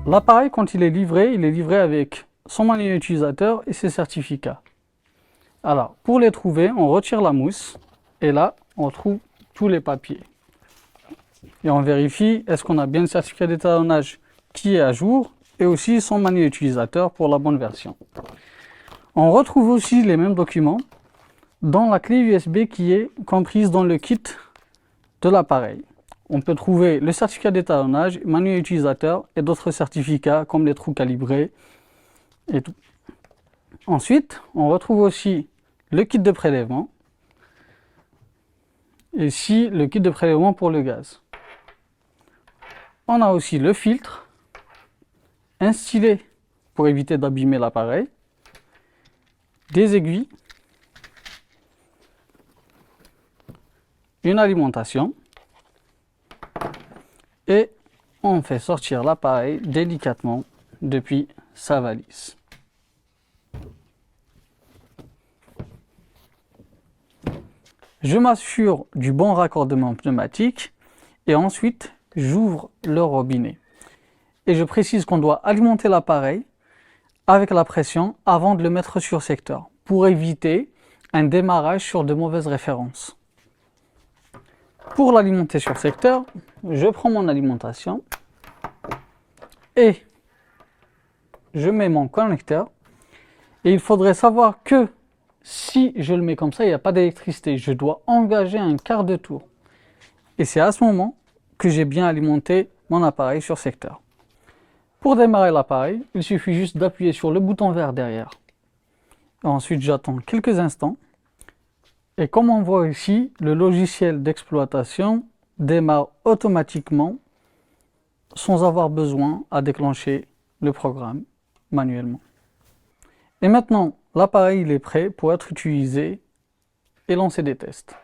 L'appareil, quand il est livré avec son manuel utilisateur et ses certificats. Alors, pour les trouver, on retire la mousse et là, on trouve tous les papiers. Et on vérifie est-ce qu'on a bien le certificat d'étalonnage qui est à jour et aussi son manuel utilisateur pour la bonne version. On retrouve aussi les mêmes documents dans la clé USB qui est comprise dans le kit de l'appareil. On peut trouver le certificat d'étalonnage, manuel utilisateur et d'autres certificats comme les trous calibrés et tout. Ensuite, on retrouve aussi le kit de prélèvement et ici le kit de prélèvement pour le gaz. On a aussi le filtre, un stylet pour éviter d'abîmer l'appareil, des aiguilles, une alimentation et on fait sortir l'appareil délicatement depuis sa valise. Je m'assure du bon raccordement pneumatique et ensuite j'ouvre le robinet. Et je précise qu'on doit alimenter l'appareil avec la pression avant de le mettre sur secteur pour éviter un démarrage sur de mauvaises références. Pour l'alimenter sur secteur, je prends mon alimentation et je mets mon connecteur. Et il faudrait savoir que si je le mets comme ça, il n'y a pas d'électricité. Je dois engager un quart de tour. Et c'est à ce moment que j'ai bien alimenté mon appareil sur secteur. Pour démarrer l'appareil, il suffit juste d'appuyer sur le bouton vert derrière. Ensuite, j'attends quelques instants. Et comme on voit ici, le logiciel d'exploitation démarre automatiquement sans avoir besoin à déclencher le programme manuellement. Et maintenant, l'appareil est prêt pour être utilisé et lancer des tests.